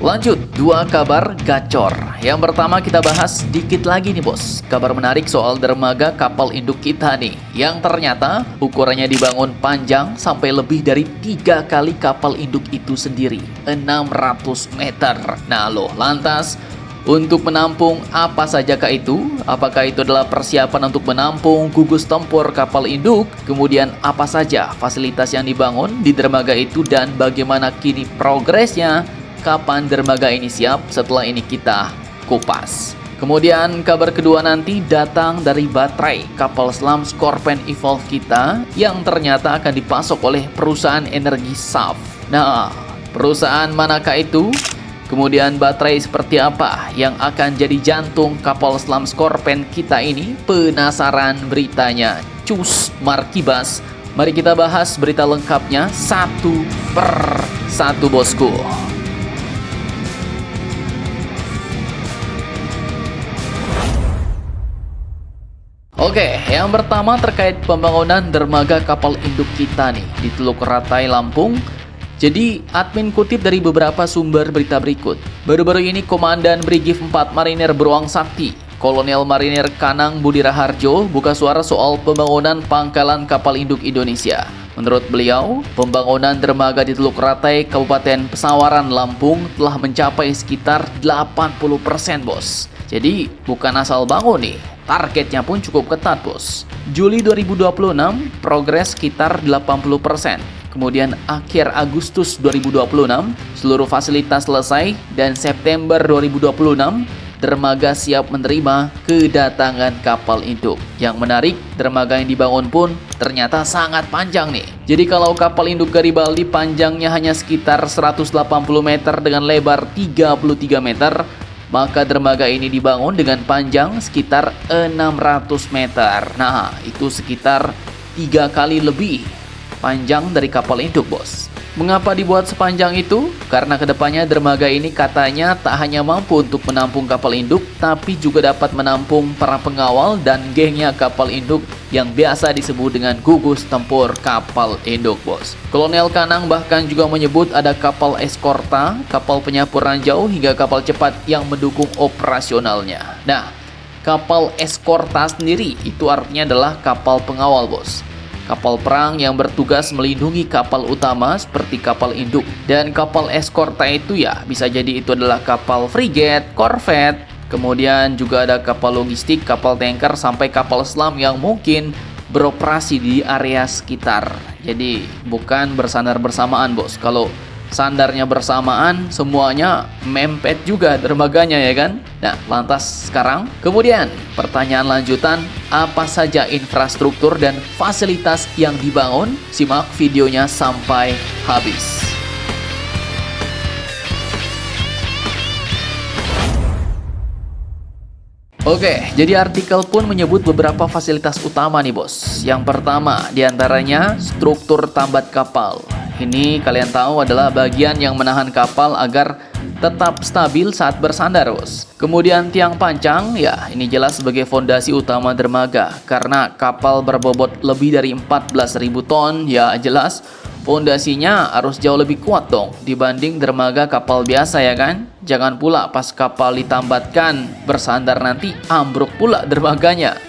Lanjut, dua kabar gacor. Yang pertama kita bahas dikit lagi nih bos. Kabar menarik soal dermaga kapal induk kita nih. Yang ternyata ukurannya dibangun panjang sampai lebih dari 3 kali kapal induk itu sendiri. 600 meter. Nah loh, lantas untuk menampung apa sajakah itu? Apakah itu adalah persiapan untuk menampung gugus tempur kapal induk? Kemudian apa saja fasilitas yang dibangun di dermaga itu dan bagaimana kini progresnya? Kapan dermaga ini siap? Setelah ini kita kupas. Kemudian kabar kedua nanti datang dari baterai kapal selam Scorpion Evolve kita yang ternyata akan dipasok oleh perusahaan energi SAF. Nah, perusahaan manakah itu? Kemudian baterai seperti apa yang akan jadi jantung kapal selam Scorpion kita ini? Penasaran beritanya? Cus Markibas. Mari kita bahas berita lengkapnya satu per satu bosku. Oke, yang pertama terkait pembangunan dermaga kapal induk kita nih di Teluk Ratai, Lampung. Jadi, admin kutip dari beberapa sumber berita berikut. Baru-baru ini Komandan Brigif 4 Marinir Beruang Sakti, Kolonel Marinir Kanang Budi Raharjo, buka suara soal pembangunan pangkalan kapal induk Indonesia. Menurut beliau, pembangunan dermaga di Teluk Ratai, Kabupaten Pesawaran, Lampung telah mencapai sekitar 80% bos. Jadi, bukan asal bangun nih. Targetnya pun cukup ketat bos. Juli 2026 progres sekitar 80%. Kemudian akhir Agustus 2026 seluruh fasilitas selesai dan September 2026 dermaga siap menerima kedatangan kapal induk. Yang menarik, dermaga yang dibangun pun ternyata sangat panjang nih. Jadi kalau kapal induk Garibaldi panjangnya hanya sekitar 180 meter dengan lebar 33 meter, maka dermaga ini dibangun dengan panjang sekitar 600 meter. Nah, itu sekitar 3 kali lebih panjang dari kapal induk, bos. Mengapa dibuat sepanjang itu? Karena kedepannya dermaga ini katanya tak hanya mampu untuk menampung kapal induk, tapi juga dapat menampung para pengawal dan gengnya kapal induk yang biasa disebut dengan gugus tempur kapal induk, bos. Kolonel Kanang bahkan juga menyebut ada kapal eskorta, kapal penyapu ranjau, hingga kapal cepat yang mendukung operasionalnya. Nah, kapal eskorta sendiri itu artinya adalah kapal pengawal, bos. Kapal perang yang bertugas melindungi kapal utama seperti kapal induk. Dan kapal eskorta itu ya bisa jadi itu adalah kapal frigate, korvet, kemudian juga ada kapal logistik, kapal tanker, sampai kapal selam yang mungkin beroperasi di area sekitar. Jadi bukan bersandar bersamaan, bos. Kalau sandarnya bersamaan, semuanya mempet juga dermaganya, ya kan? Nah, lantas sekarang, kemudian pertanyaan lanjutan, apa saja infrastruktur dan fasilitas yang dibangun? Simak videonya sampai habis. Oke, jadi artikel pun menyebut beberapa fasilitas utama nih bos. Yang pertama, diantaranya struktur tambat kapal. Ini kalian tahu adalah bagian yang menahan kapal agar tetap stabil saat bersandar, bos. Kemudian tiang pancang, ya ini jelas sebagai fondasi utama dermaga. Karena kapal berbobot lebih dari 14.000 ton, ya jelas fondasinya harus jauh lebih kuat dong dibanding dermaga kapal biasa, ya kan? Jangan pula pas kapal ditambatkan bersandar nanti ambruk pula dermaganya.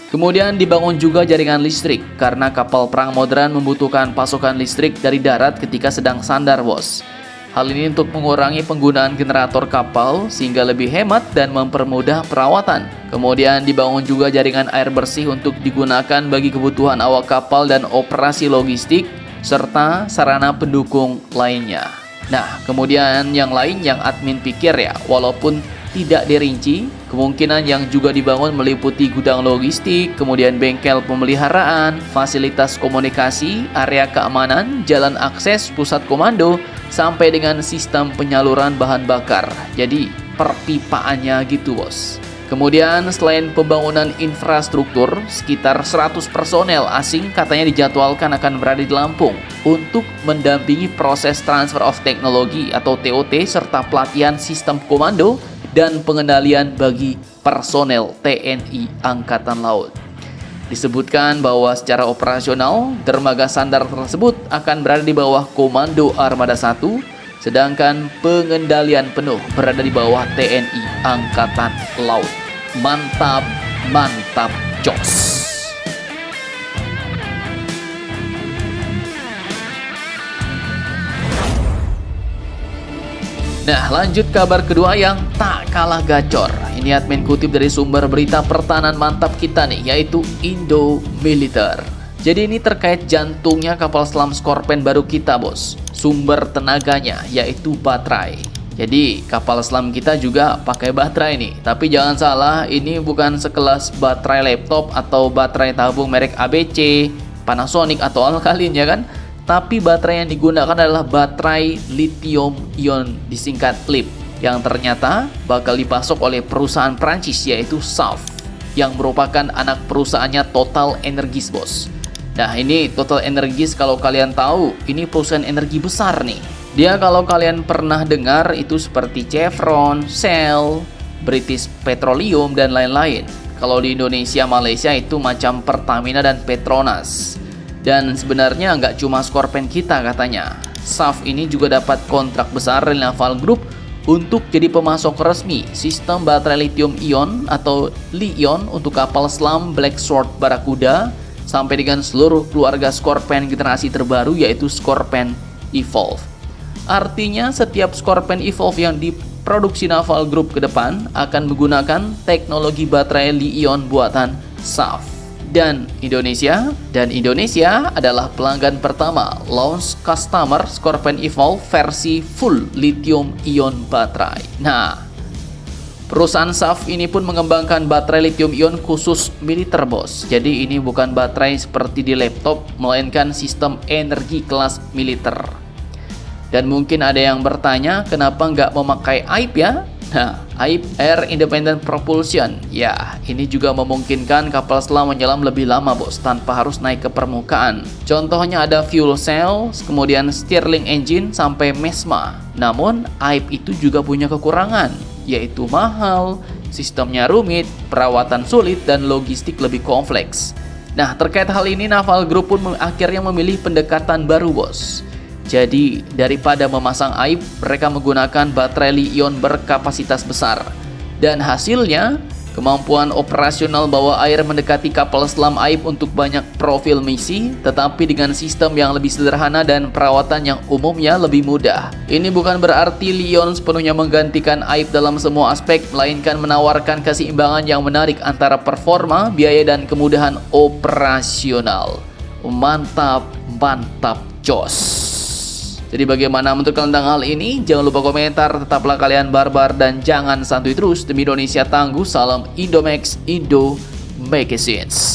Kemudian dibangun juga jaringan listrik karena kapal perang modern membutuhkan pasokan listrik dari darat ketika sedang sandar, bos. Hal ini untuk mengurangi penggunaan generator kapal sehingga lebih hemat dan mempermudah perawatan. Kemudian dibangun juga jaringan air bersih untuk digunakan bagi kebutuhan awak kapal dan operasi logistik serta sarana pendukung lainnya. Nah, kemudian yang lain yang admin pikir ya, walaupun tidak dirinci, kemungkinan yang juga dibangun meliputi gudang logistik, kemudian bengkel pemeliharaan, fasilitas komunikasi, area keamanan, jalan akses, pusat komando, sampai dengan sistem penyaluran bahan bakar. Jadi perpipaannya gitu, bos. Kemudian selain pembangunan infrastruktur, sekitar 100 personel asing katanya dijadwalkan akan berada di Lampung untuk mendampingi proses transfer of technology atau TOT serta pelatihan sistem komando dan pengendalian bagi personel TNI Angkatan Laut. Disebutkan bahwa secara operasional, dermaga sandar tersebut akan berada di bawah Komando Armada 1, sedangkan pengendalian penuh berada di bawah TNI Angkatan Laut. Mantap, mantap, jos. Nah, lanjut kabar kedua yang tak kalah gacor. Ini admin kutip dari sumber berita pertahanan mantap kita nih, yaitu Indo Militer. Jadi ini terkait jantungnya kapal selam Scorpion baru kita, bos. Sumber tenaganya yaitu baterai. Jadi kapal selam kita juga pakai baterai nih. Tapi jangan salah, ini bukan sekelas baterai laptop atau baterai tabung merek ABC, Panasonic atau Alkaline ya kan? Tapi baterai yang digunakan adalah baterai lithium ion disingkat LIP yang ternyata bakal dipasok oleh perusahaan Prancis yaitu SAF yang merupakan anak perusahaannya Total Energies, bos. Nah, ini Total Energies kalau kalian tahu ini perusahaan energi besar nih. Dia kalau kalian pernah dengar itu seperti Chevron, Shell, British Petroleum dan lain-lain. Kalau di Indonesia, Malaysia itu macam Pertamina dan Petronas. Dan sebenarnya nggak cuma Scorpion kita katanya. SAF ini juga dapat kontrak besar dari Naval Group untuk jadi pemasok resmi sistem baterai lithium ion atau Li-ion untuk kapal selam Black Sword Barracuda sampai dengan seluruh keluarga Scorpion generasi terbaru yaitu Scorpion Evolve. Artinya setiap Scorpion Evolve yang diproduksi Naval Group ke depan akan menggunakan teknologi baterai Li-ion buatan SAF. Dan Indonesia adalah pelanggan pertama launch customer Scorpion Evolve versi full lithium ion baterai. Nah, perusahaan SAF ini pun mengembangkan baterai lithium ion khusus militer, bos. Jadi ini bukan baterai seperti di laptop, melainkan sistem energi kelas militer. Dan mungkin ada yang bertanya, kenapa nggak memakai AIP ya? Nah, AIP Air Independent Propulsion. Ya, ini juga memungkinkan kapal selam menyelam lebih lama, bos, tanpa harus naik ke permukaan. Contohnya ada fuel cell, kemudian Stirling engine sampai MESMA. Namun, AIP itu juga punya kekurangan, yaitu mahal, sistemnya rumit, perawatan sulit, dan logistik lebih kompleks. Nah, terkait hal ini Naval Group pun akhirnya memilih pendekatan baru, bos. Jadi, daripada memasang AIP, mereka menggunakan baterai Li-ion berkapasitas besar. Dan hasilnya, kemampuan operasional bawah air mendekati kapal selam AIP untuk banyak profil misi, tetapi dengan sistem yang lebih sederhana dan perawatan yang umumnya lebih mudah. Ini bukan berarti Li-ion sepenuhnya menggantikan AIP dalam semua aspek, melainkan menawarkan keseimbangan yang menarik antara performa, biaya, dan kemudahan operasional. Mantap, mantap, jos. Jadi bagaimana menurut kalian tentang hal ini? Jangan lupa komentar, tetaplah kalian barbar dan jangan santuy terus. Demi Indonesia tangguh, salam Indomax, Indo Magazines.